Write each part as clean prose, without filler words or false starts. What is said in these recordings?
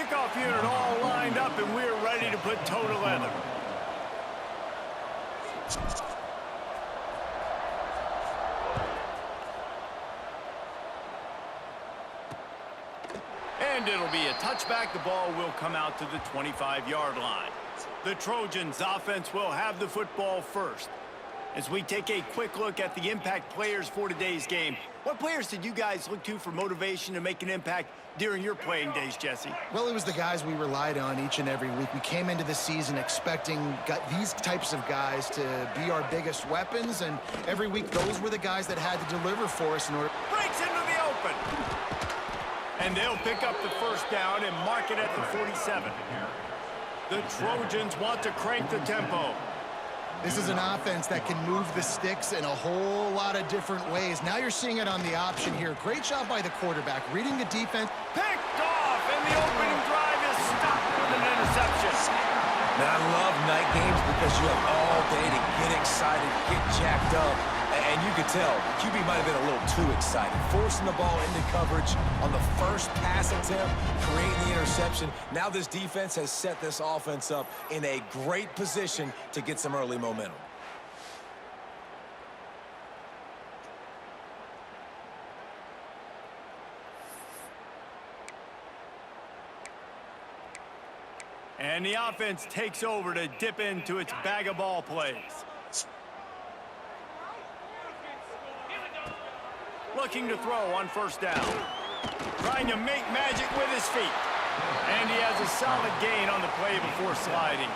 Kickoff unit all lined up, and we're ready to put toe to leather. And it'll be a touchback. The ball will come out to the 25-yard line. The Trojans offense will have the football first. As we take a quick look at the impact players for today's game, what players did you guys look to for motivation to make an impact during your playing days, Jesse? Well, it was the guys we relied on each and every week. We came into the season expecting these types of guys to be our biggest weapons, and every week those were the guys that had to deliver for us in order. Breaks into the open. And they'll pick up the first down and mark it at the 47. The Trojans want to crank the tempo. This is an offense that can move the sticks in a whole lot of different ways. Now you're seeing it on the option here. Great job by the quarterback, reading the defense. Picked off, and the opening drive is stopped with an interception. Now, I love night games because you have all day to get excited, get jacked up. And you could tell, QB might have been a little too excited. Forcing the ball into coverage on the first pass attempt, creating the interception. Now this defense has set this offense up in a great position to get some early momentum. And the offense takes over to dip into its bag of ball plays. Looking to throw on first down. Trying to make magic with his feet. And he has a solid gain on the play before sliding.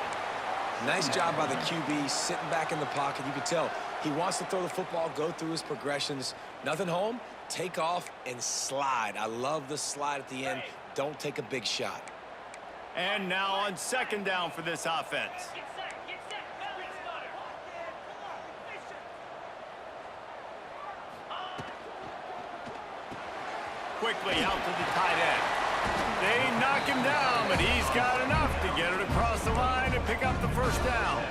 Nice job by the QB, sitting back in the pocket. You can tell he wants to throw the football, go through his progressions. Nothing home, take off and slide. I love the slide at the end. Don't take a big shot. And now on second down for this offense. Quickly out to the tight end. They knock him down, but he's got enough to get it across the line and pick up the first down.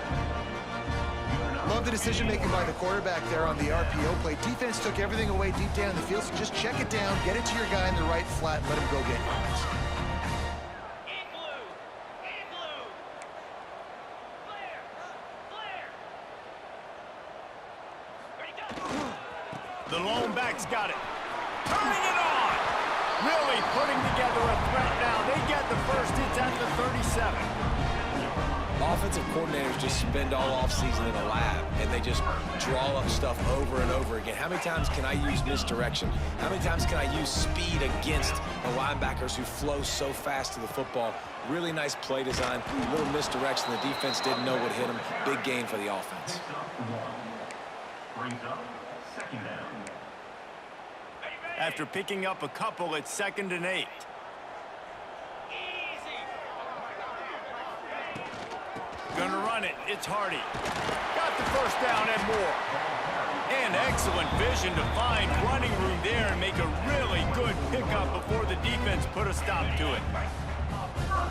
Love the decision-making by the quarterback there on the RPO play. Defense took everything away deep down the field, so just check it down, get it to your guy in the right flat, and let him go get yards. The lone back's got it. Turning it on. Really putting together a threat now. They get the first. It's at the 37. Offensive coordinators just spend all offseason in a lab, and they just draw up stuff over and over again. How many times can I use misdirection? How many times can I use speed against the linebackers who flow so fast to the football? Really nice play design. A little misdirection. The defense didn't know what hit them. Big gain for the offense. Brings up second down. After picking up a couple, it's 2nd and 8. Gonna run it. It's Hardy. Got the first down and more. And excellent vision to find running room there and make a really good pickup before the defense put a stop to it.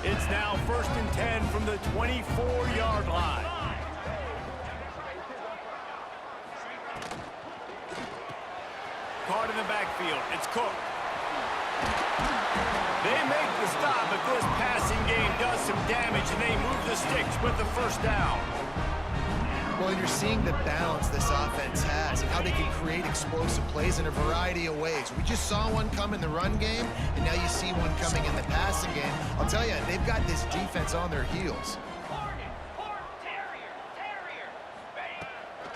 It's now 1st and 10 from the 24-yard line. Caught in the backfield. It's Cook. They make the stop, but this passing game does some damage, and they move the sticks with the first down. Well, you're seeing the balance this offense has and how they can create explosive plays in a variety of ways. We just saw one come in the run game, and now you see one coming in the passing game. I'll tell you, they've got this defense on their heels.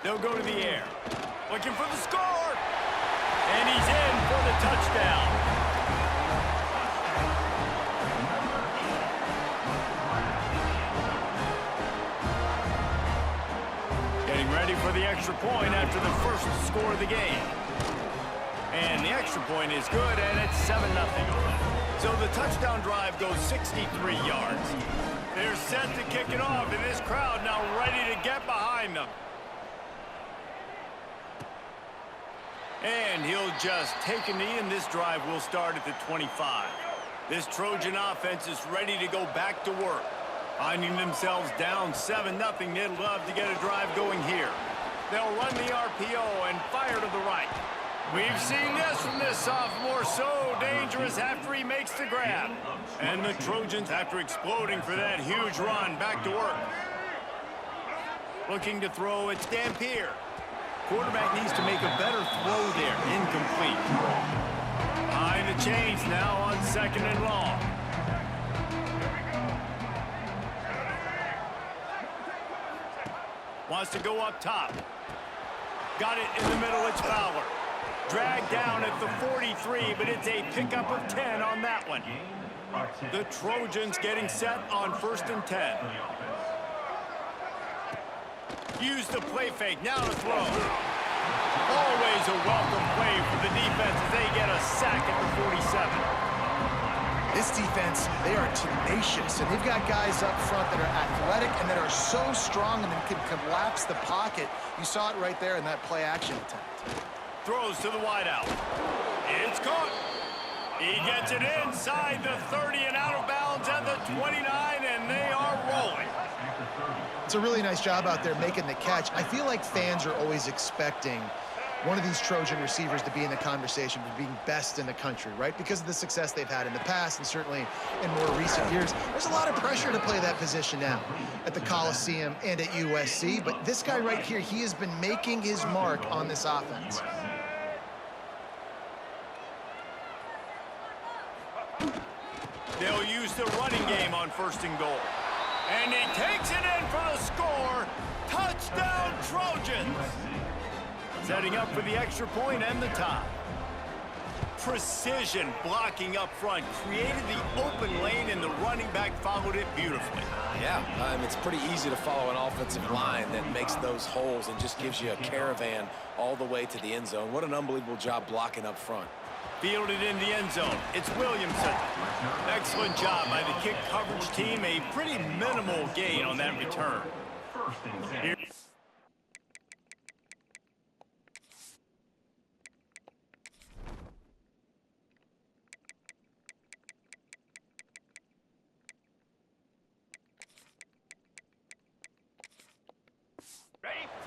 They'll go to the air. Looking for the score. And he's in for the touchdown. Getting ready for the extra point after the first score of the game. And the extra point is good, and it's 7-0. So the touchdown drive goes 63 yards. They're set to kick it off, and this crowd now ready to get behind them. And he'll just take a knee, and this drive will start at the 25. This Trojan offense is ready to go back to work. Finding themselves down 7-0, they'd love to get a drive going here. They'll run the RPO and fire to the right. We've seen this from this sophomore, so dangerous after he makes the grab. And the Trojans, after exploding for that huge run, back to work. Looking to throw, it's Dampier. Quarterback needs to make a better throw there. Incomplete. Behind the chains now on 2nd and long. Wants to go up top. Got it in the middle, it's Fowler. Dragged down at the 43, but it's a pickup of 10 on that one. The Trojans getting set on 1st and 10. Use the play fake, now to throw. Always a welcome play for the defense as they get a sack at the 47. This defense, they are tenacious, and they've got guys up front that are athletic and that are so strong and that can collapse the pocket. You saw it right there in that play-action attempt. Throws to the wideout. It's caught. He gets it inside the 30 and out of bounds at the 29, and they are rolling. It's a really nice job out there making the catch. I feel like fans are always expecting one of these Trojan receivers to be in the conversation for being best in the country, right? Because of the success they've had in the past and certainly in more recent years. There's a lot of pressure to play that position now at the Coliseum and at USC, but this guy right here, he has been making his mark on this offense. They'll use the running game on 1st and goal. And he takes it in for the score. Touchdown, Trojans! Setting up for the extra point and the tie. Precision blocking up front. Created the open lane, and the running back followed it beautifully. Yeah, it's pretty easy to follow an offensive line that makes those holes and just gives you a caravan all the way to the end zone. What an unbelievable job blocking up front. Fielded in the end zone. It's Williamson. Excellent job by the kick coverage team. A pretty minimal gain on that return. Here.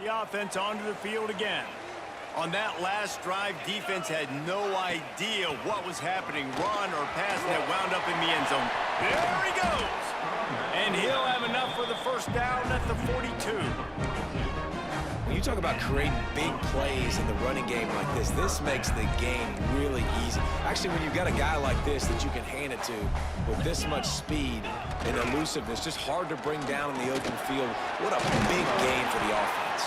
The offense onto the field again. On that last drive, defense had no idea what was happening, run or pass, that wound up in the end zone. There he goes! And he'll have enough for the 1st down at the 42. When you talk about creating big plays in the running game like this makes the game really easy. Actually, when you've got a guy like this that you can hand it to with this much speed and elusiveness, just hard to bring down in the open field. What a big game for the offense.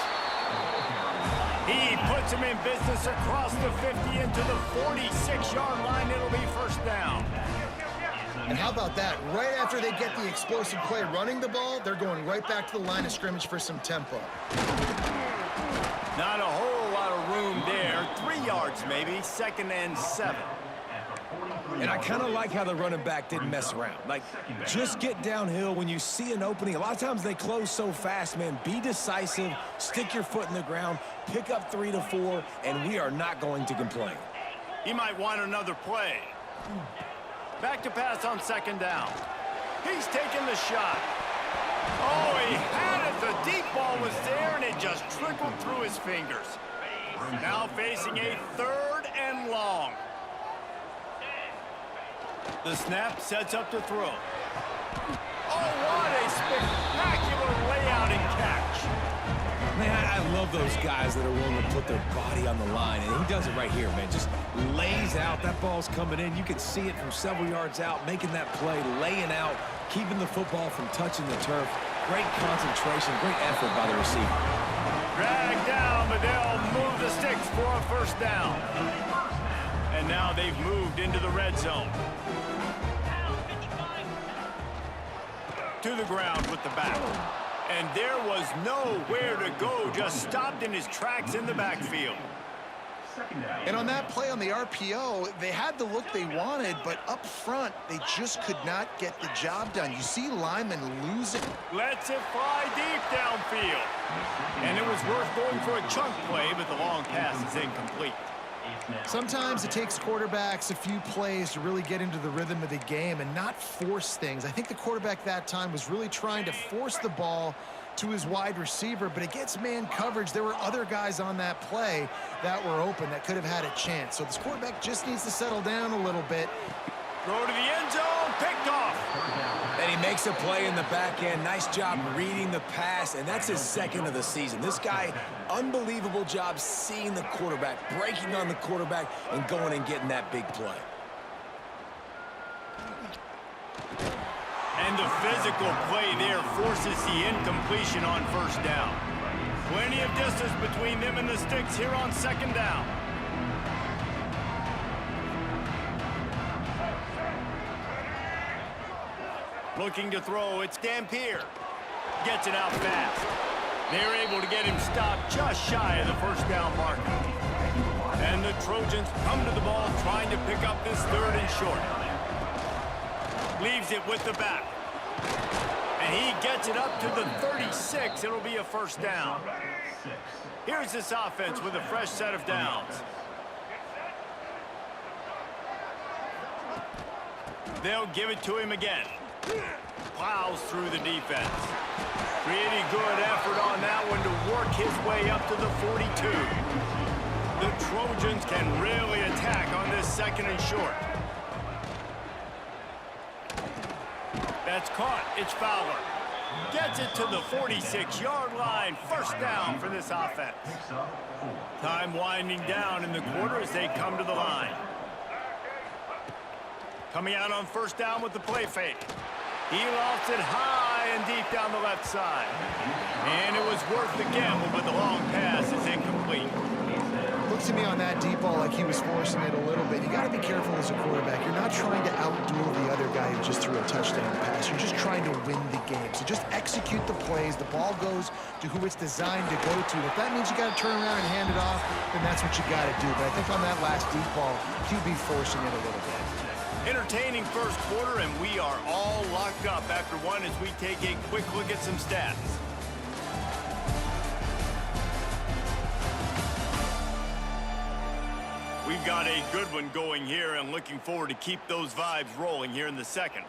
He puts him in business across the 50 into the 46-yard line. It'll be 1st down. And how about that? Right after they get the explosive play running the ball, they're going right back to the line of scrimmage for some tempo. Not a whole lot of room there. 3 yards maybe, 2nd and 7. And I kind of like how the running back didn't mess around. Like, just get downhill when you see an opening. A lot of times they close so fast, man. Be decisive, stick your foot in the ground, pick up 3 to 4, and we are not going to complain. He might want another play. Back to pass on 2nd down. He's taking the shot. Oh, he had it. The deep ball was there, and it just trickled through his fingers. Now facing a 3rd and long. The snap sets up to throw. Oh, what a spectacular layout and catch. Man, I love those guys that are willing to put their body on the line, and he does it right here, man. Just lays out. That ball's coming in. You can see it from several yards out, making that play, laying out, keeping the football from touching the turf. Great concentration, great effort by the receiver. Dragged down, but they'll move the sticks for a 1st down. And now they've moved into the red zone. To the ground with the back. And there was nowhere to go, just stopped in his tracks in the backfield. And on that play on the RPO, they had the look they wanted, but up front, they just could not get the job done. You see Lyman losing. Lets it fly deep downfield. And it was worth going for a chunk play, but the long pass is incomplete. Sometimes it takes quarterbacks a few plays to really get into the rhythm of the game and not force things. I think the quarterback that time was really trying to force the ball to his wide receiver, but against man coverage, there were other guys on that play that were open that could have had a chance. So this quarterback just needs to settle down a little bit. Throw to the end zone, picked off. And he makes a play in the back end. Nice job reading the pass, and that's his second of the season. This guy, unbelievable job seeing the quarterback, breaking on the quarterback, and going and getting that big play. And the physical play there forces the incompletion on first down. Plenty of distance between them and the sticks here on second down. Looking to throw, it's Dampier. Gets it out fast. They're able to get him stopped just shy of the first down marker. And the Trojans come to the ball trying to pick up this third and short. Leaves it with the back. And he gets it up to the 36. It'll be a first down. Here's this offense with a fresh set of downs. They'll give it to him again. Plows through the defense. Pretty good effort on that one to work his way up to the 42. The Trojans can really attack on this second and short. That's caught. It's Fowler. Gets it to the 46-yard line. First down for this offense. Time winding down in the quarter as they come to the line. Coming out on first down with the play fake. He lofts it high and deep down the left side. And it was worth the gamble, but the long pass is incomplete. Looks to me on that deep ball like he was forcing it a little bit. You got to be careful as a quarterback. You're not trying to outduel the other guy who just threw a touchdown pass. You're just trying to win the game. So just execute the plays. The ball goes to who it's designed to go to. If that means you got to turn around and hand it off, then that's what you got to do. But I think on that last deep ball, QB forcing it a little bit. Entertaining first quarter, and we are all locked up after one as we take a quick look at some stats. We've got a good one going here and looking forward to keep those vibes rolling here in the second.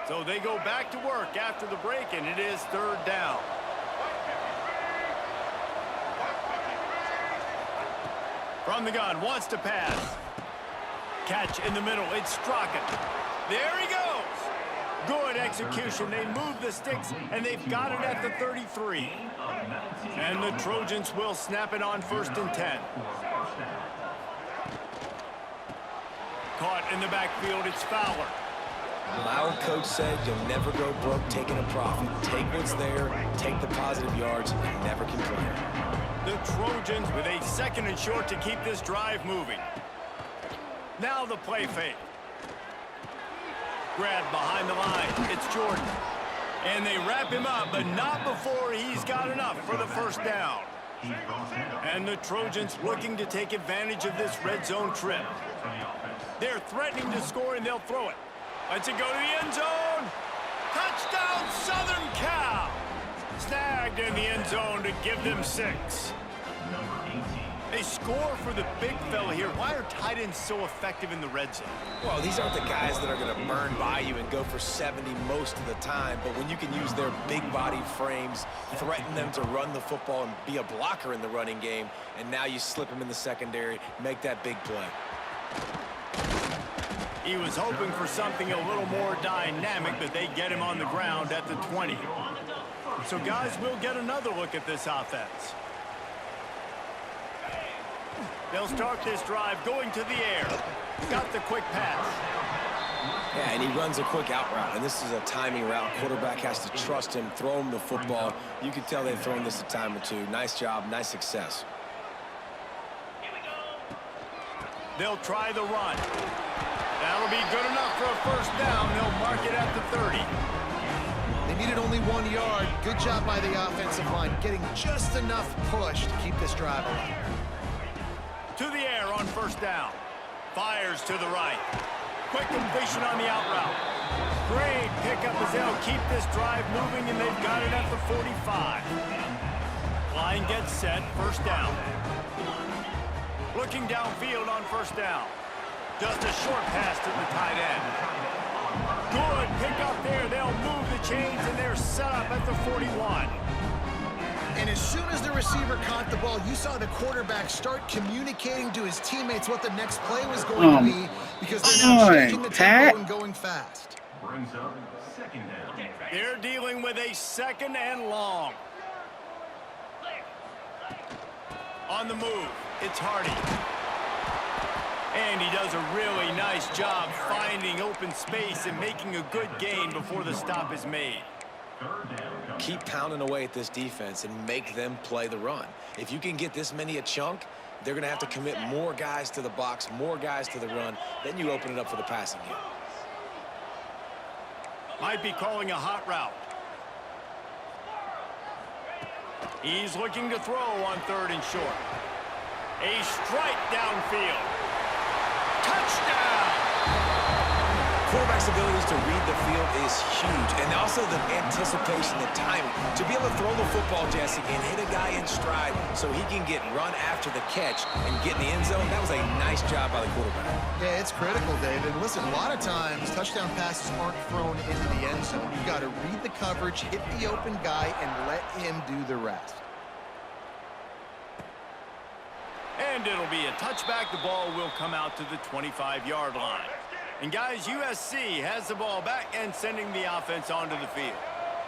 So they go back to work after the break, and it is third down. From the gun, wants to pass. Catch in the middle, it's Strachan. There he goes. Good execution. They move the sticks, and they've got it at the 33. And the Trojans will snap it on first and 10. Caught in the backfield, it's Fowler. Well, our coach said you'll never go broke taking a profit. Take what's there, take the positive yards, and never complain. The Trojans with a second and short to keep this drive moving. Now the play fake. Grab behind the line. It's Jordan. And they wrap him up, but not before he's got enough for the first down. And the Trojans looking to take advantage of this red zone trip. They're threatening to score, and they'll throw it. Lets it go to the end zone. Touchdown, Southern Cal. Snagged in the end zone to give them 6. They score for the big fella here. Why are tight ends so effective in the red zone? Well, these aren't the guys that are going to burn by you and go for 70 most of the time, but when you can use their big body frames, threaten them to run the football and be a blocker in the running game, and now you slip them in the secondary, make that big play. He was hoping for something a little more dynamic, but they get him on the ground at the 20. So, guys, we'll get another look at this offense. They'll start this drive going to the air. Got the quick pass. Yeah, and he runs a quick out route, and this is a timing route. Quarterback has to trust him, throw him the football. You can tell they've thrown this a time or two. Nice job, nice success. They'll try the run. That'll be good enough for a first down. They'll mark it at the 30. They needed only 1 yard. Good job by the offensive line, getting just enough push to keep this drive alive. To the air on first down. Fires to the right. Quick completion on the out route. Great pickup as they'll keep this drive moving, and they've got it at the 45. Line gets set, first down. Looking downfield on first down. Just a short pass to the tight end. Good pick up there. They'll move the chains, and they're set up at the 41. And as soon as the receiver caught the ball, you saw the quarterback start communicating to his teammates what the next play was going to be, because they're now changing the tempo and going fast. Brings up second down. They're dealing with a second and long. On the move, it's Hardy. And he does a really nice job finding open space and making a good gain before the stop is made. Keep pounding away at this defense and make them play the run. If you can get this many a chunk, they're going to have to commit more guys to the box, more guys to the run. Then you open it up for the passing game. Might be calling a hot route. He's looking to throw on 3rd and short. A strike downfield. Touchdown! Quarterback's abilities to read the field is huge, and also the anticipation, the timing. To be able to throw the football, Jesse, and hit a guy in stride so he can get run after the catch and get in the end zone, that was a nice job by the quarterback. Yeah, it's critical, David. Listen, a lot of times touchdown passes aren't thrown into the end zone. You got to read the coverage, hit the open guy, and let him do the rest. And it'll be a touchback. The ball will come out to the 25-yard line. And guys, USC has the ball back and sending the offense onto the field.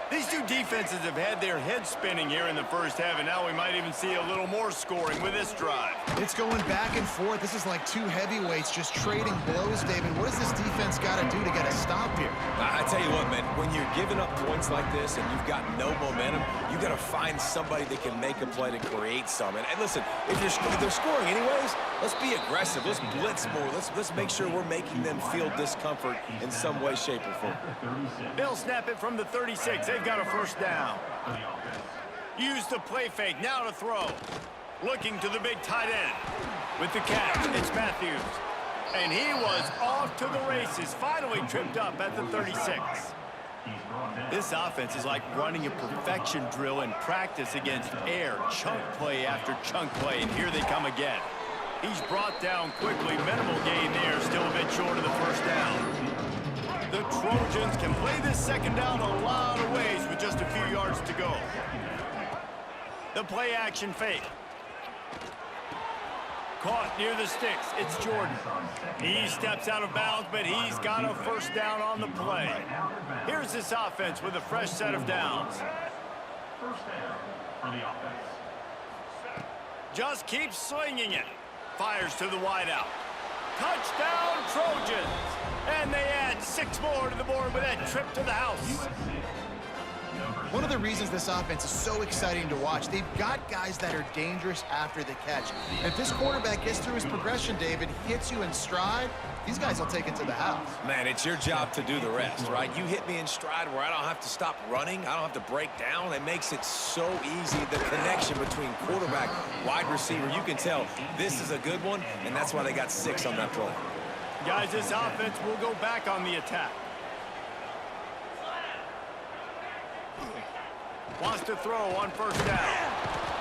These two defenses have had their heads spinning here in the first half, and now we might even see a little more scoring with this drive. It's going back and forth. This is like two heavyweights just trading blows, David. What does this defense got to do to get a stop here? I tell you what, man, when you're giving up points like this and you've got no momentum, you got to find somebody that can make a play to create some. And listen, if they're scoring anyways, let's be aggressive. Let's blitz more. Let's make sure we're making them feel discomfort in some way, shape, or form. They'll snap it from the 36. They've got a first down. Use the play fake. Now to throw. Looking to the big tight end. With the catch, it's Matthews. And he was off to the races. Finally tripped up at the 36. This offense is like running a perfection drill in practice against air. Chunk play after chunk play. And here they come again. He's brought down quickly. Minimal gain there. Still a bit short of the first down. The Trojans can play this second down a lot of ways with just a few yards to go. The play action fake. Caught near the sticks. It's Jordan. He steps out of bounds, but he's got a first down on the play. Here's this offense with a fresh set of downs. First down for the offense. Just keeps swinging it. Fires to the wideout. Touchdown, Trojans! And they add 6 more to the board with that trip to the house. One of the reasons this offense is so exciting to watch, they've got guys that are dangerous after the catch. And if this quarterback gets through his progression, David, hits you in stride, these guys will take it to the house. Man, it's your job to do the rest, right? You hit me in stride where I don't have to stop running. I don't have to break down. It makes it so easy. The connection between quarterback, wide receiver, you can tell this is a good one, and that's why they got 6 on that play. Guys, this offense will go back on the attack. Wants to throw on first down.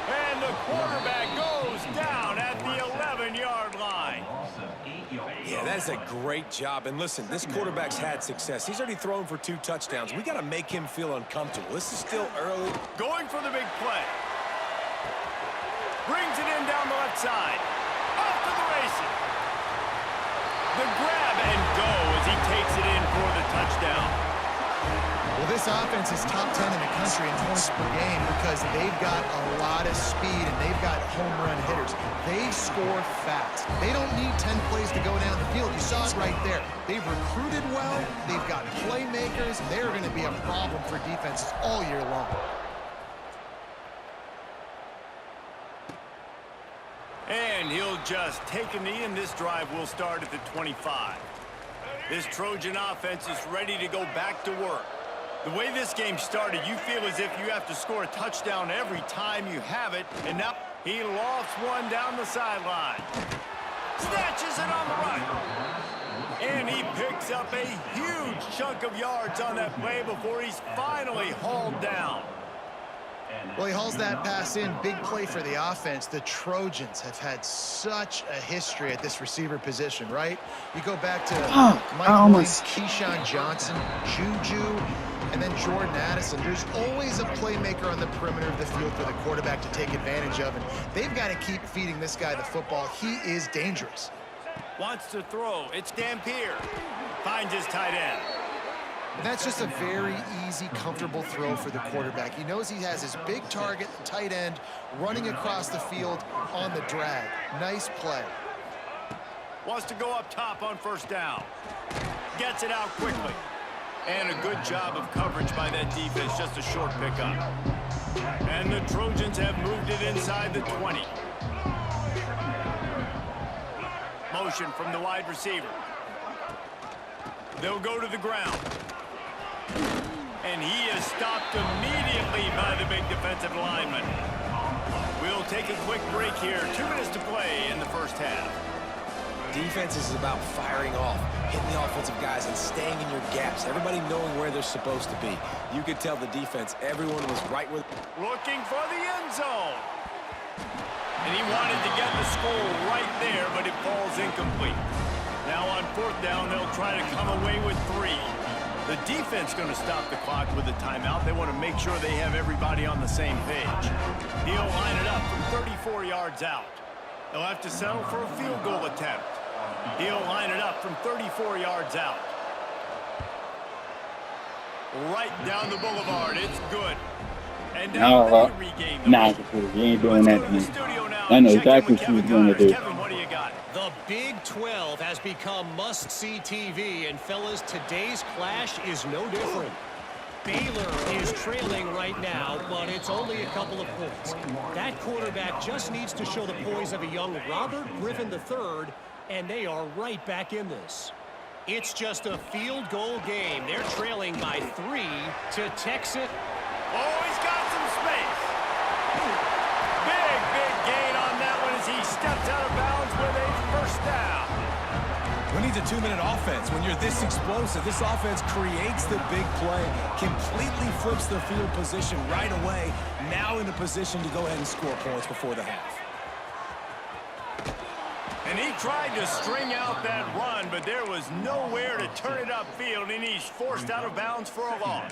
And the quarterback goes down at the 11-yard line. Yeah, that's a great job. And listen, this quarterback's had success. He's already thrown for 2 touchdowns. We got to make him feel uncomfortable. This is still early. Going for the big play. Brings it in down the left side. Off to the races. The grab and go as he takes it in for the touchdown. Well, this offense is top 10 in the country in points per game because they've got a lot of speed and they've got home run hitters. They score fast. They don't need 10 plays to go down the field. You saw it right there. They've recruited well. They've got playmakers. They're going to be a problem for defenses all year long. And he'll just take a knee, and this drive will start at the 25. This Trojan offense is ready to go back to work. The way this game started, you feel as if you have to score a touchdown every time you have it, and now he lofts one down the sideline. Snatches it on the right. And he picks up a huge chunk of yards on that play before he's finally hauled down. Well, he hauls that pass in. Big play for the offense. The Trojans have had such a history at this receiver position, right? You go back to Mike Williams, Keyshawn Johnson, Juju, and then Jordan Addison. There's always a playmaker on the perimeter of the field for the quarterback to take advantage of, and they've got to keep feeding this guy the football. He is dangerous. Wants to throw. It's Dampier. Finds his tight end. That's just a very easy, comfortable throw for the quarterback. He knows he has his big target, tight end, running across the field on the drag. Nice play. Wants to go up top on first down. Gets it out quickly. And a good job of coverage by that defense, just a short pickup. And the Trojans have moved it inside the 20. Motion from the wide receiver. They'll go to the ground. And he is stopped immediately by the big defensive lineman. We'll take a quick break here. 2 minutes to play in the first half. Defense is about firing off, hitting the offensive guys, and staying in your gaps. Everybody knowing where they're supposed to be. You could tell the defense, everyone was right with... Looking for the end zone. And he wanted to get the score right there, but it falls incomplete. Now on fourth down, they'll try to come away with 3. The defense going to stop the clock with a timeout. They want to make sure they have everybody on the same page. He'll line it up from 34 yards out. They'll have to settle for a field goal attempt. He'll line it up from 34 yards out. Right down the boulevard. It's good. And now they regain the nah, you ain't doing that to me. I know exactly what you was going to do. Kevin, what do you got? The Big 12 has become must-see TV, and fellas, today's clash is no different. Baylor is trailing right now, but it's only a couple of points. That quarterback just needs to show the poise of a young Robert Griffin III, and they are right back in this. It's just a field goal game. They're trailing by 3 to Texas. Oh, he's got some space. Big gain on that one as he steps out of bounds with a first down. Who needs a 2-minute offense? When you're this explosive, this offense creates the big play, completely flips the field position right away, now in a position to go ahead and score points before the half. And he tried to string out that run, but there was nowhere to turn it upfield, and he's forced out of bounds for a loss.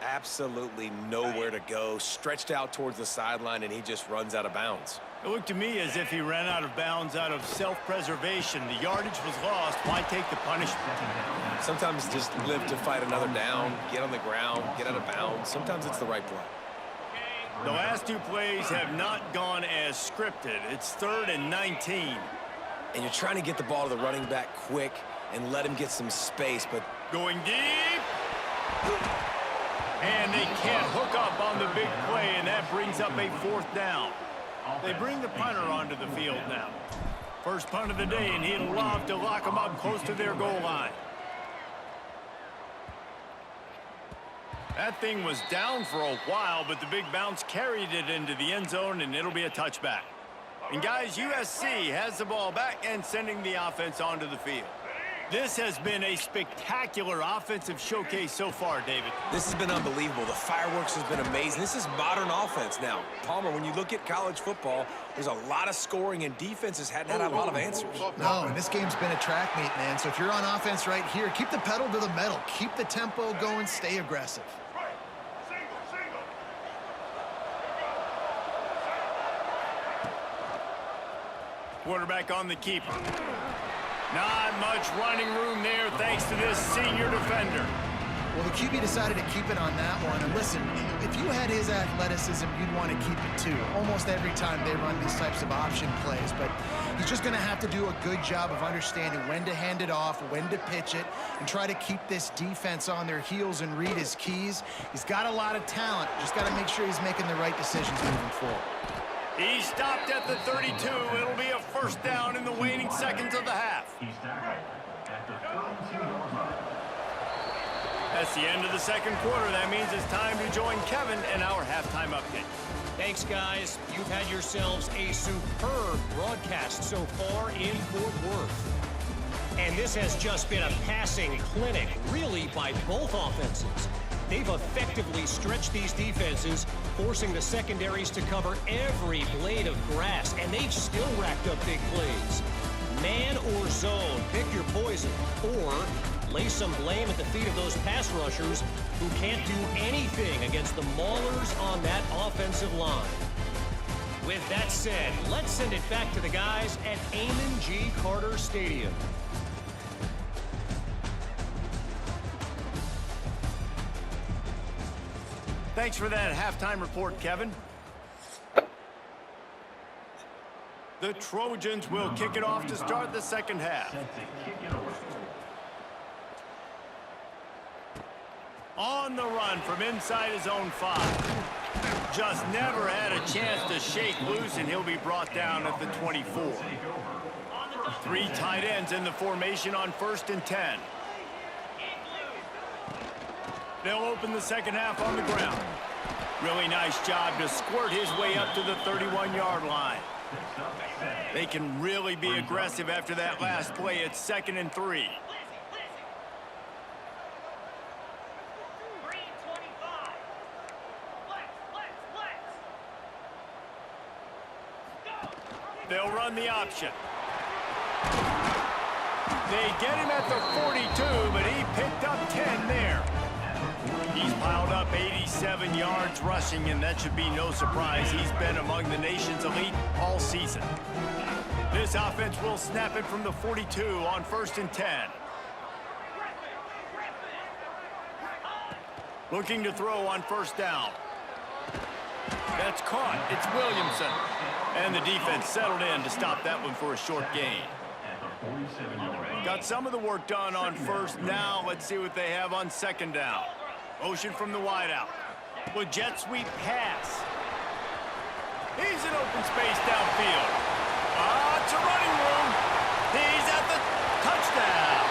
Absolutely nowhere to go, stretched out towards the sideline, and he just runs out of bounds. It looked to me as if he ran out of bounds out of self-preservation. The yardage was lost. Why take the punishment? Sometimes just live to fight another down, get on the ground, get out of bounds. Sometimes it's the right play. The last 2 plays have not gone as scripted. It's 3rd and 19. And you're trying to get the ball to the running back quick and let him get some space, but... Going deep. And they can't hook up on the big play, and that brings up a 4th down. They bring the punter onto the field now. First punt of the day, and he'd love to lock them up close to their goal line. That thing was down for a while, but the big bounce carried it into the end zone, and it'll be a touchback. And guys, USC has the ball back and sending the offense onto the field. This has been a spectacular offensive showcase so far, David. This has been unbelievable. The fireworks has been amazing. This is modern offense now. Palmer, when you look at college football, there's a lot of scoring, and defenses hadn't had a lot of answers. No, and this game's been a track meet, man. So if you're on offense right here, keep the pedal to the metal. Keep the tempo going. Stay aggressive. Quarterback on the keeper. Not much running room there thanks to this senior defender. Well, the QB decided to keep it on that one. And listen, if you had his athleticism, you'd want to keep it too. Almost every time they run these types of option plays. But he's just going to have to do a good job of understanding when to hand it off, when to pitch it, and try to keep this defense on their heels and read his keys. He's got a lot of talent. Just got to make sure he's making the right decisions moving forward. He stopped at the 32. It'll be a first down in the waning seconds of the half. He's tackled at the 32-yard line. That's the end of the second quarter. That means it's time to join Kevin in our halftime update. Thanks, guys. You've had yourselves a superb broadcast so far in Fort Worth. And this has just been a passing clinic, really, by both offenses. They've have effectively stretched these defenses, forcing the secondaries to cover every blade of grass, and they've still racked up big plays. Man or zone, pick your poison, or lay some blame at the feet of those pass rushers who can't do anything against the maulers on that offensive line. With that said, let's send it back to the guys at Amon G. Carter Stadium. Thanks for that halftime report, Kevin. The Trojans will kick it off to start the second half. On the run from inside his own 5. Just never had a chance to shake loose, and he'll be brought down at the 24. 3 tight ends in the formation on 1st and 10. They'll open the second half on the ground. Really nice job to squirt his way up to the 31-yard line. They can really be aggressive after that last play. It's 2nd and 3. They'll run the option. They get him at the 42, but he picked up 10 there. He's piled up 87 yards rushing, and that should be no surprise. He's been among the nation's elite all season. This offense will snap it from the 42 on 1st and 10. Looking to throw on 1st down. That's caught. It's Williamson. And the defense settled in to stop that one for a short gain. Got some of the work done on 1st. Now let's see what they have on 2nd down. Motion from the wideout. With jet sweep pass. He's in open space downfield. It's a running room. He's at the touchdown.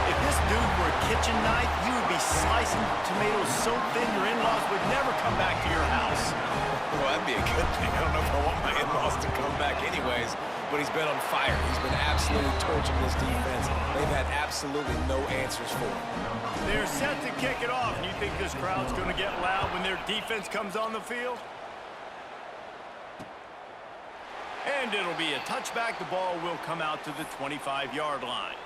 If this dude were a kitchen knife, you would be slicing tomatoes so thin your in-laws would never come back to your house. Well, that'd be a good thing. I don't know if I want my in-laws to come back anyways, but he's been on fire. He's been absolutely torching this defense. They've had absolutely no answers for him. They're set to kick it off. You think this crowd's going to get loud when their defense comes on the field? And it'll be a touchback. The ball will come out to the 25-yard line.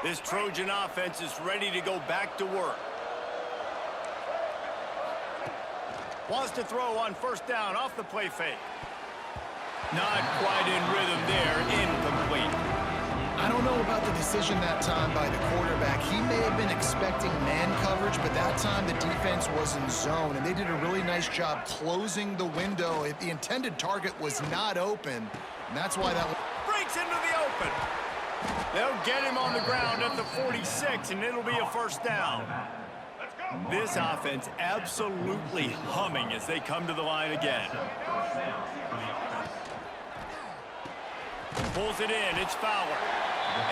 This Trojan offense is ready to go back to work. Wants to throw on 1st down off the play fake. Not quite in rhythm there. Incomplete. I don't know about the decision that time by the quarterback. He may have been expecting man coverage, but that time the defense was in zone, and they did a really nice job closing the window. If the intended target was not open, and that's why that breaks into the open. They'll get him on the ground at the 46, and it'll be a 1st down. This offense absolutely humming as they come to the line again. Pulls it in. It's Fowler.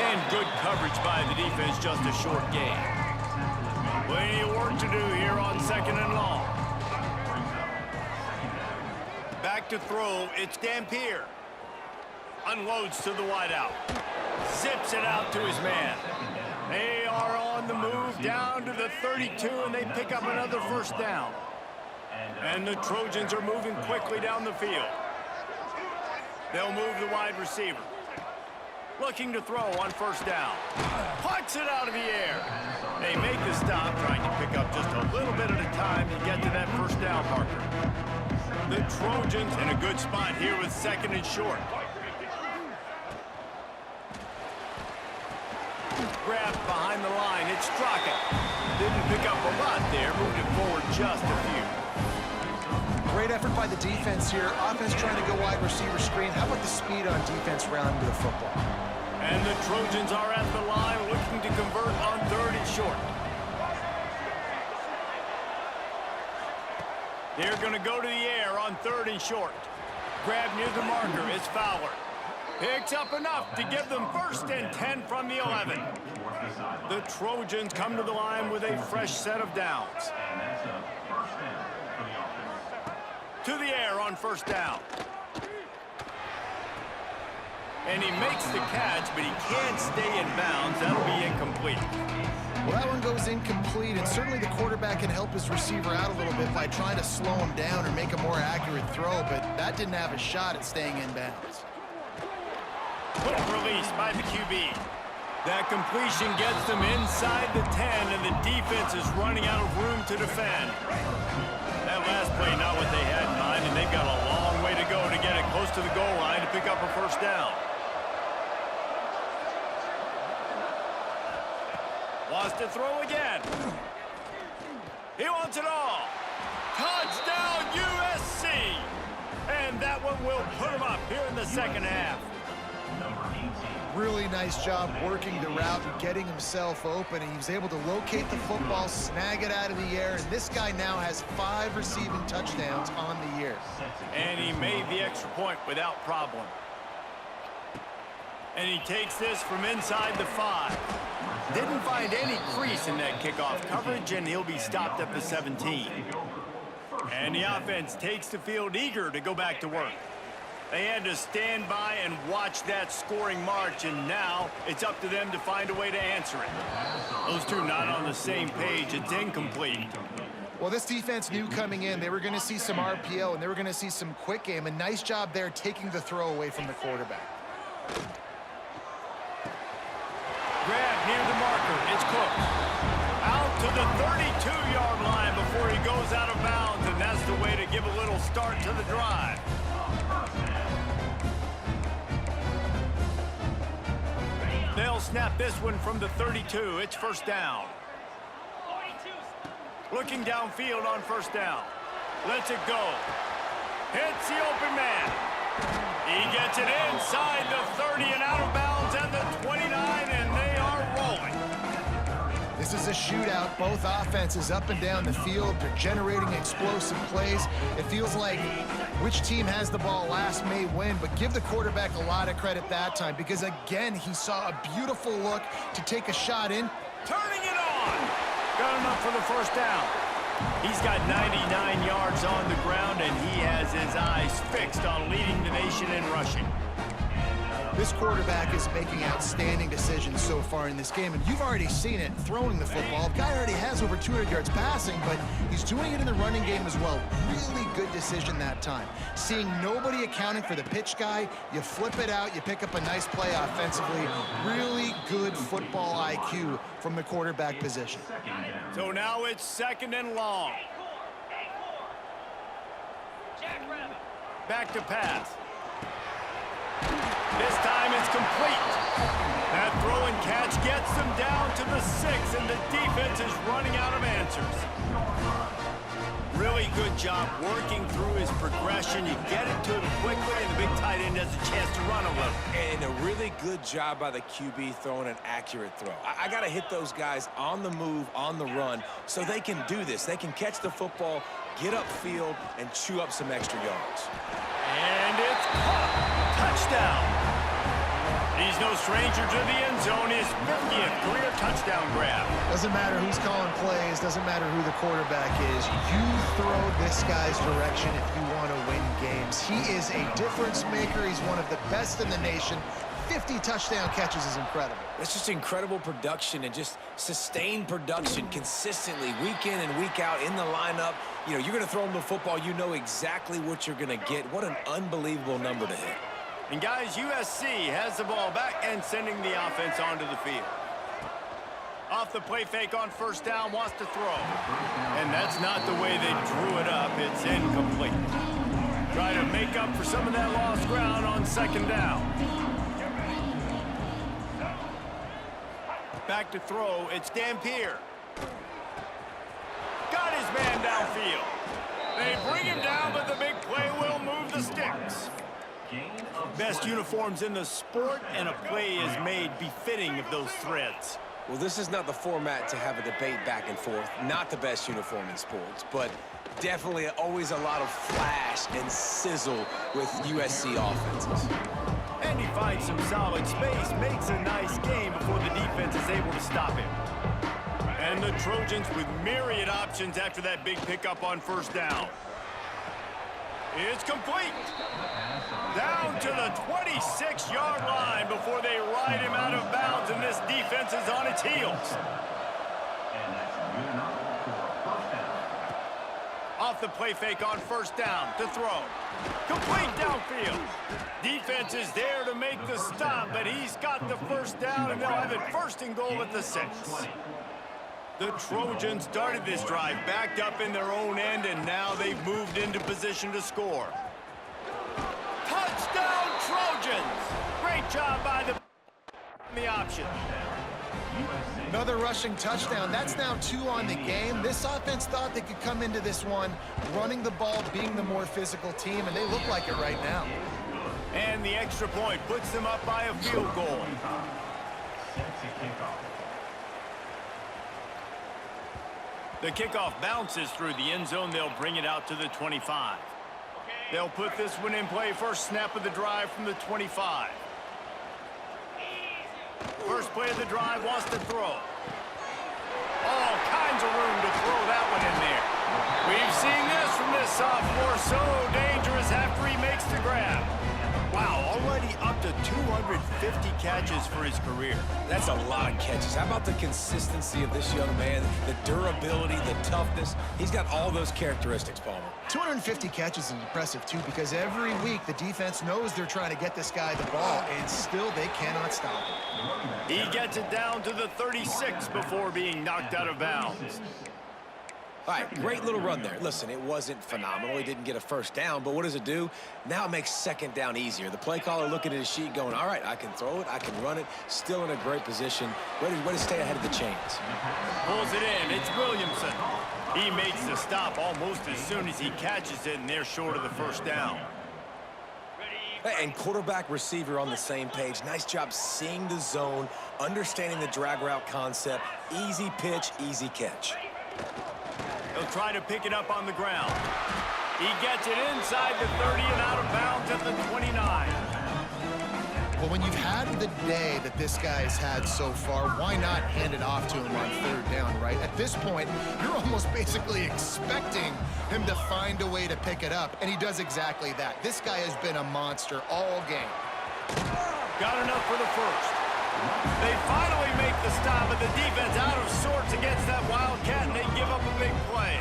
And good coverage by the defense, just a short gain. Plenty of work to do here on 2nd and long. Back to throw. It's Dampier. Unloads to the wideout. Zips it out to his man. They are on the move down to the 32, and they pick up another 1st down. And the Trojans are moving quickly down the field. They'll move the wide receiver. Looking to throw on 1st down. Puts it out of the air. They make the stop, trying to pick up just a little bit at a time to get to that 1st down marker. The Trojans in a good spot here with 2nd and short. Grabbed behind the line. It's Straka. Didn't pick up a lot there. Moved it forward just a few. great effort by the defense here. Offense trying to go wide receiver screen. How about the speed on defense rounding to the football? And the Trojans are at the line looking to convert on 3rd and short. They're going to go to the air on 3rd and short. Grab near the marker is Fowler. Picks up enough to give them 1st and 10 from the 11. The Trojans come to the line with a fresh set of downs. To the air on 1st down. And he makes the catch, but he can't stay in bounds. That'll be incomplete. Well, that one goes incomplete, and certainly the quarterback can help his receiver out a little bit by trying to slow him down or make a more accurate throw, but that didn't have a shot at staying in bounds. Quick release by the QB. That completion gets them inside the 10, and the defense is running out of room to defend. That last play, not what they had in mind, and they've got a long way to go to get it close to the goal line to pick up a first down. Wants to throw again. He wants it all. Touchdown, USC! And that one will put him up here in the second half. Really nice job working the route and getting himself open. And he was able to locate the football, snag it out of the air, and this guy now has 5 receiving touchdowns on the year. And he made the extra point without problem. And he takes this from inside the 5. Didn't find any crease in that kickoff coverage, and he'll be stopped at the 17. And the offense takes the field eager to go back to work. They had to stand by and watch that scoring march, and now it's up to them to find a way to answer it. Those two not on the same page. It's incomplete. Well, this defense knew coming in they were going to see some RPO and they were going to see some quick game. A nice job there taking the throw away from the quarterback. Grab near the marker. It's Cook. Out to the 32-yard line before he goes out of bounds, and that's the way to give a little start to the drive. They'll snap this one from the 32. It's first down. Looking downfield on first down. Lets it go. Hits the open man. He gets it inside the 30 and out of bounds at the 29, and they are rolling. This is a shootout. Both offenses up and down the field. They're generating explosive plays. It feels like which team has the ball last may win, but give the quarterback a lot of credit that time because, again, he saw a beautiful look to take a shot in. Turning it on. Got enough for the first down. He's got 99 yards on the ground, and he has his eyes fixed on leading the nation in rushing. This quarterback is making outstanding decisions so far in this game, and you've already seen it throwing the football. The guy already has over 200 yards passing, but he's doing it in the running game as well. Really good decision that time. Seeing nobody accounting for the pitch guy, you flip it out, you pick up a nice play offensively. Really good football IQ from the quarterback position. So now it's second and long. Back to pass. This time it's complete. That throw and catch gets them down to the 6, and the defense is running out of answers. Really good job working through his progression. You get it to him quickly, and the big tight end has a chance to run a little. And a really good job by the QB throwing an accurate throw. I got to hit those guys on the move, on the run, so they can do this. They can catch the football, get upfield, and chew up some extra yards. And it's caught. Touchdown. He's no stranger to the end zone. His 50th career touchdown grab. Doesn't matter who's calling plays, doesn't matter who the quarterback is. You throw this guy's direction if you want to win games. He is a difference maker. He's one of the best in the nation. 50 touchdown catches is incredible. It's just incredible production and just sustained production consistently week in and week out in the lineup. You know, you're going to throw him the football. You know exactly what you're going to get. What an unbelievable number to hit. And guys, USC has the ball back and sending the offense onto the field. Off the play fake on first down, wants to throw. And that's not the way they drew it up. It's incomplete. Try to make up for some of that lost ground on second down. Back to throw, it's Dampier. Got his man downfield. They bring him down, but the big play will move the sticks. Best uniforms in the sport, and a play is made befitting of those threads. Well, this is not the format to have a debate back and forth. Not the best uniform in sports, but definitely always a lot of flash and sizzle with USC offenses. And he finds some solid space, makes a nice game before the defense is able to stop him. And the Trojans with myriad options after that big pickup on first down. It's complete. Down to the 26-yard line before they ride him out of bounds, and this defense is on its heels. Off the play fake on first down to throw. Complete downfield. Defense is there to make the stop, but he's got the first down, and they'll have it first and goal at the 6. The Trojans started this drive backed up in their own end, and now they've moved into position to score. Touchdown, Trojans! Great job by the option. Another rushing touchdown. That's now 2 on the game. This offense thought they could come into this one running the ball, being the more physical team, and they look like it right now. And the extra point puts them up by a field goal. The kickoff bounces through the end zone. They'll bring it out to the 25. They'll put this one in play. First snap of the drive from the 25. First play of the drive, wants to throw. All kinds of room to throw that one in there. We've seen this from this sophomore. So dangerous after he makes the grab. Wow, already up to 250 catches for his career. That's a lot of catches. How about the consistency of this young man, the durability, the toughness? He's got all those characteristics, Palmer. 250 catches is impressive, too, because every week the defense knows they're trying to get this guy the ball, and still they cannot stop him. He gets it down to the 36 before being knocked out of bounds. All right, great little run there. Listen, it wasn't phenomenal. He didn't get a first down, but what does it do? Now it makes second down easier. The play caller looking at his sheet going, all right, I can throw it, I can run it, still in a great position, ready to stay ahead of the chains. Pulls it in. It's Williamson. He makes the stop almost as soon as he catches it, and they're short of the first down. And quarterback receiver on the same page. Nice job seeing the zone, understanding the drag route concept. Easy pitch, easy catch. He'll try to pick it up on the ground. He gets it inside the 30 and out of bounds at the 29. Well, when you've had the day that this guy has had so far, why not hand it off to him on third down, right? At this point, you're almost basically expecting him to find a way to pick it up, and he does exactly that. This guy has been a monster all game. Got enough for the first. They finally make the stop, but the defense out of sorts against that Wildcat, and they give up a big play.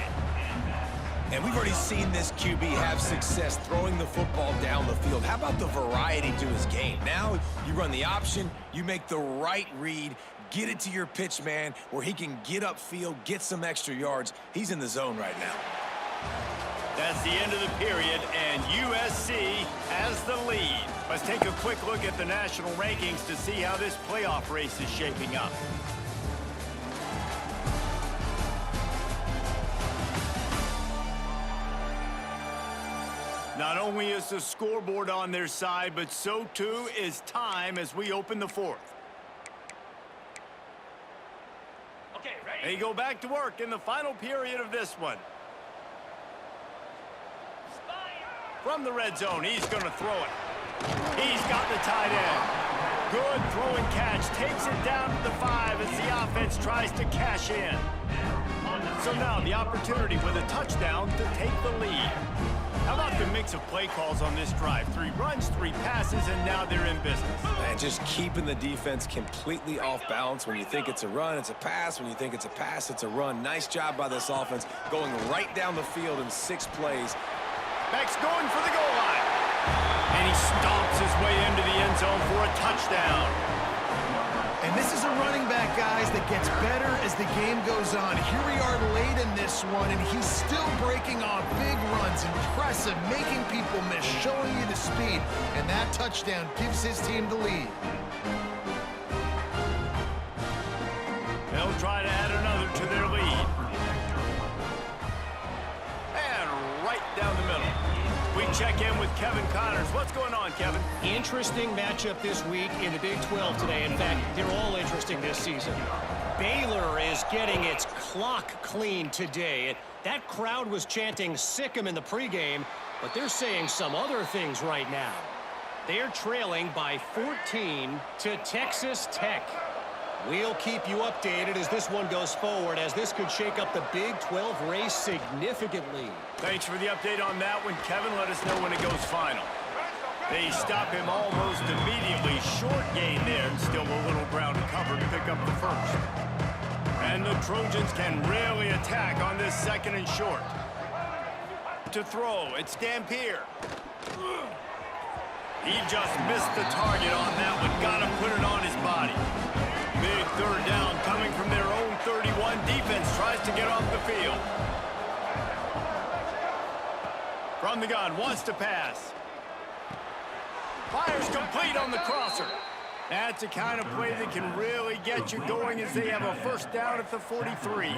And we've already seen this QB have success throwing the football down the field. How about the variety to his game? Now you run the option, you make the right read, get it to your pitch man where he can get upfield, get some extra yards. He's in the zone right now. That's the end of the period, and USC has the lead. Let's take a quick look at the national rankings to see how this playoff race is shaping up. Not only is the scoreboard on their side, but so too is time as we open the fourth. Okay, ready? They go back to work in the final period of this one. From the red zone, he's going to throw it. He's got the tight end. Good throwing catch. Takes it down to the 5 as the offense tries to cash in. So now the opportunity with a touchdown to take the lead. How about the mix of play calls on this drive? 3 runs, 3 passes, and now they're in business. And just keeping the defense completely off balance. When you think it's a run, it's a pass. When you think it's a pass, it's a run. Nice job by this offense going right down the field in 6 plays. Beck's going for the goal line. And he stomps his way into the end zone for a touchdown. And this is a running back, guys, that gets better as the game goes on. Here we are late in this one, and he's still breaking off big runs. Impressive, making people miss, showing you the speed. And that touchdown gives his team the lead. They'll try to add another to their lead. And right down the middle. We check in with Kevin Connors. What's going on, Kevin? Interesting matchup this week in the Big 12 today. In fact, they're all interesting this season. Baylor is getting its clock cleaned today. That crowd was chanting "sick 'em" in the pregame, but they're saying some other things right now. They're trailing by 14 to Texas Tech. We'll keep you updated as this one goes forward, as this could shake up the Big 12 race significantly. Thanks for the update on that one, Kevin. Let us know when it goes final. They stop him almost immediately. Short gain there, and still a little ground to cover to pick up the first. And the Trojans can really attack on this 2nd and short. to throw. It's Dampier. He just missed the target on that one. Got to put it on his body. Big third down coming from their own 31. Defense tries to get off the field. From the gun, wants to pass. Fires complete on the crosser. That's the kind of play that can really get you going as they have a first down at the 43.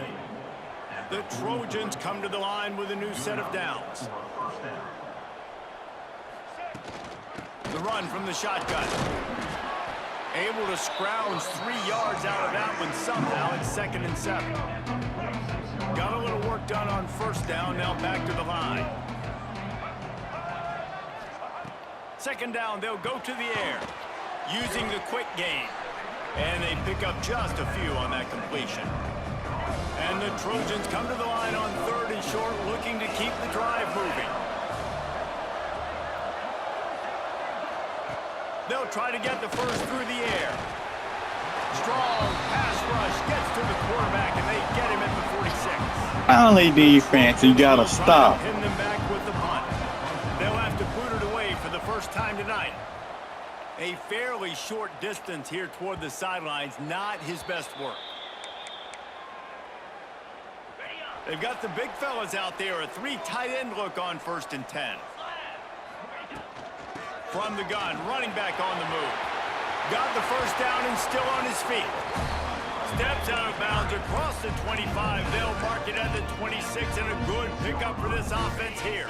The Trojans come to the line with a new set of downs. The run from the shotgun. Able to scrounge 3 yards out of that one somehow. It's 2nd and 7. Got a little work done on first down. Now back to the line. 2nd down, they'll go to the air using the quick game. And they pick up just a few on that completion. And the Trojans come to the line on 3rd and short, looking to keep the drive moving. They'll try to get the first through the air. Strong pass rush gets to the quarterback, and they get him at the 46. Finally, defense, you gotta stop. Pin them back with the punt. They'll have to boot it away for the first time tonight. A fairly short distance here toward the sidelines, not his best work. They've got the big fellas out there, a 3 tight end look on 1st and 10. From the gun, running back on the move. Got the first down and still on his feet. Steps out of bounds across the 25. They'll mark it at the 26, and a good pickup for this offense here.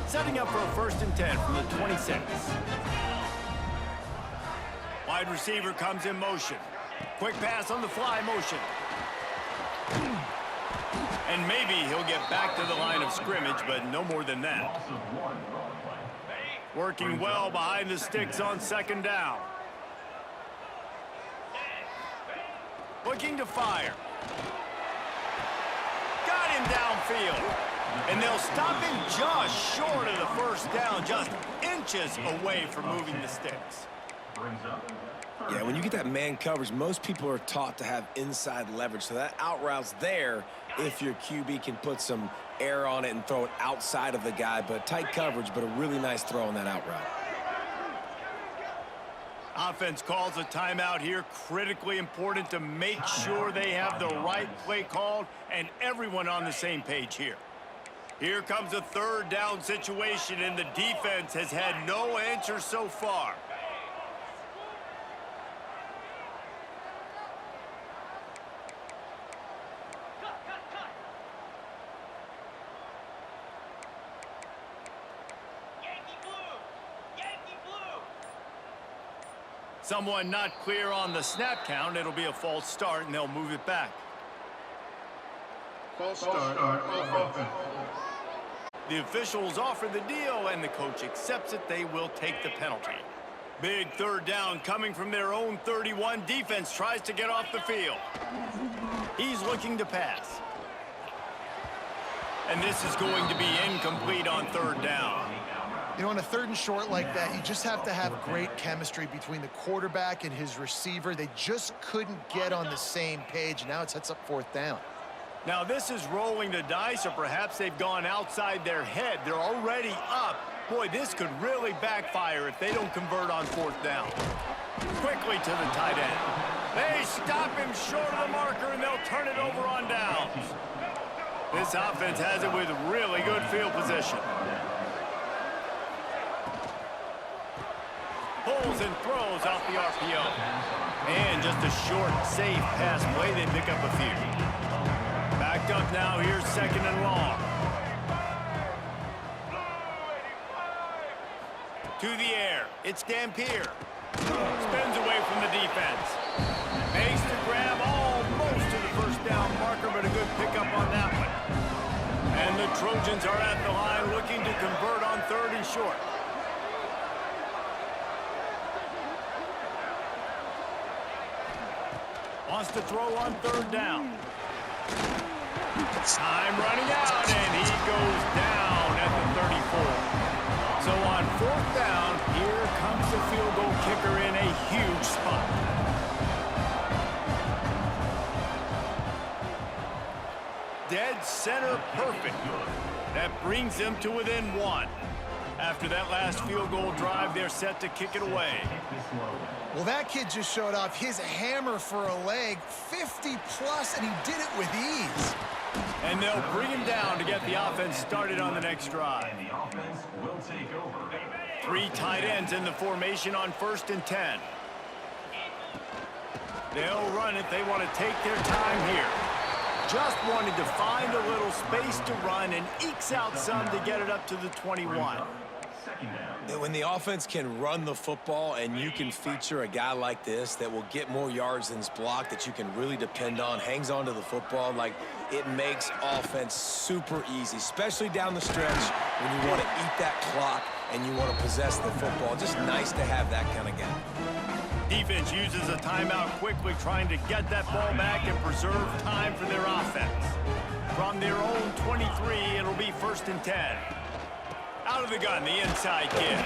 Setting up for a 1st and 10 from the 26. Wide receiver comes in motion. Quick pass on the fly motion. And maybe he'll get back to the line of scrimmage, but no more than that. Working well behind the sticks on 2nd down. Looking to fire. Got him downfield. And they'll stop him just short of the first down, just inches away from moving the sticks. Yeah, when you get that man coverage, most people are taught to have inside leverage. So that out route's there if your QB can put some air on it and throw it outside of the guy. But tight coverage, but a really nice throw on that out route. Offense calls a timeout here. Critically important to make sure they have the right play called and everyone on the same page here. Here comes a 3rd down situation, and the defense has had no answer so far. Someone not clear on the snap count. It'll be a false start, and they'll move it back. False start, offense. The officials offer the deal, and the coach accepts it. They will take the penalty. Big 3rd down coming from their own 31. Defense tries to get off the field. He's looking to pass. And this is going to be incomplete on 3rd down. You know, on a 3rd and short like that, you just have to have great chemistry between the quarterback and his receiver. They just couldn't get on the same page. Now it sets up 4th down. Now this is rolling the dice, or perhaps they've gone outside their head. They're already up. Boy, this could really backfire if they don't convert on 4th down. Quickly to the tight end. They stop him short of the marker, and they'll turn it over on downs. This offense has it with really good field position. Pulls and throws off the RPO. And just a short, safe pass play. They pick up a few. Backed up now. Here's 2nd and long. To the air. It's Dampier. Spins away from the defense. Makes the grab almost to the first down marker, but a good pickup on that one. And the Trojans are at the line looking to convert on 3rd and short. Wants to throw on 3rd down. Time running out, and he goes down at the 34. So on 4th down, here comes the field goal kicker in a huge spot. dead center perfect. That brings them to within 1. After that last field goal drive, they're set to kick it away. Well, that kid just showed off his hammer for a leg, 50-plus, and he did it with ease. And they'll bring him down to get the offense started on the next drive. And the offense will take over. 3 tight ends in the formation on 1st and 10. They'll run it. They want to take their time here. Just wanted to find a little space to run and ekes out some to get it up to the 21. When the offense can run the football and you can feature a guy like this that will get more yards than's blocked, that you can really depend on, hangs on to the football, like, it makes offense super easy, especially down the stretch when you want to eat that clock and you want to possess the football. Just nice to have that kind of guy. Defense uses a timeout quickly, trying to get that ball back and preserve time for their offense. From their own 23, it'll be 1st and 10. Out of the gun, the inside give.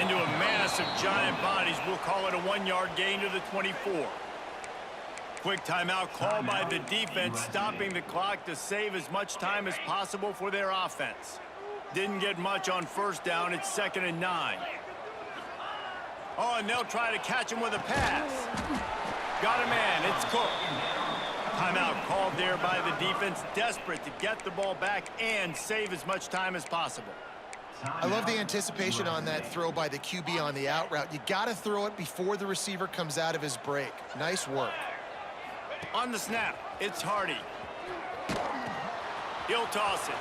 Into a mass of giant bodies, we'll call it a 1-yard gain to the 24. Quick timeout called by the defense, stopping the clock to save as much time as possible for their offense. Didn't get much on 1st down. It's 2nd and 9. Oh, and they'll try to catch him with a pass. Got a man. It's Cook. Timeout called there by the defense, desperate to get the ball back and save as much time as possible. I love the anticipation on that throw by the QB on the out route. You got to throw it before the receiver comes out of his break. Nice work. On the snap, it's Hardy. He'll toss it.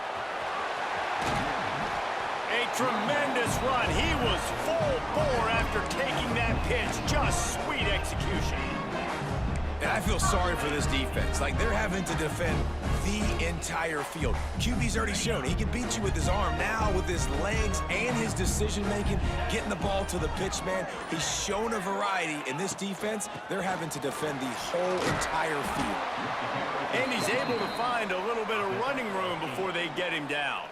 A tremendous run. He was full bore after taking that pitch. Just sweet execution. And I feel sorry for this defense. Like, they're having to defend the entire field. QB's already shown he can beat you with his arm. Now with his legs and his decision-making, getting the ball to the pitch man, he's shown a variety. In this defense, they're having to defend the whole entire field. And he's able to find a little bit of running room before they get him down.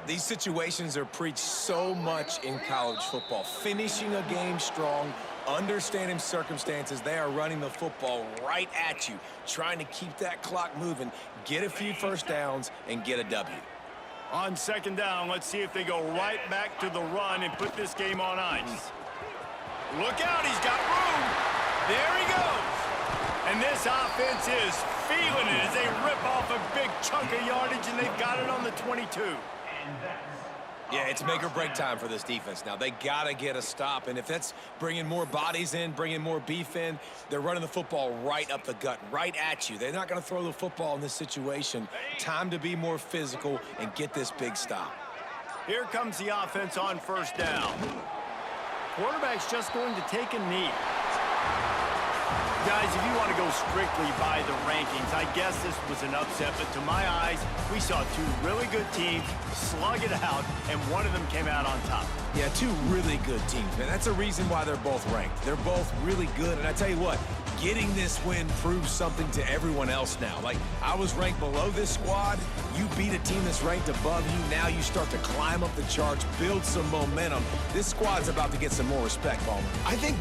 These situations are preached so much in college football. Finishing a game strong, understanding circumstances. They are running the football right at you, trying to keep that clock moving, get a few 1st downs, and get a W. On 2nd down, let's see if they go right back to the run and put this game on ice. Look out, he's got room. There he goes. And this offense is feeling it as they rip off a big chunk of yardage, and they've got it on the 22. Yeah, it's make or break time for this defense now. They got to get a stop, and if that's bringing more bodies in, bringing more beef in, they're running the football right up the gut, right at you. They're not going to throw the football in this situation. Time to be more physical and get this big stop. Here comes the offense on 1st down. Quarterback's just going to take a knee. Guys, if you want to go strictly by the rankings, I guess this was an upset, but to my eyes, we saw 2 really good teams slug it out, and one of them came out on top. Yeah, 2 really good teams, man. That's a reason why they're both ranked. They're both really good, and I tell you what, getting this win proves something to everyone else now. Like, I was ranked below this squad. You beat a team that's ranked above you. Now you start to climb up the charts, build some momentum. This squad's about to get some more respect, Ballmer. I think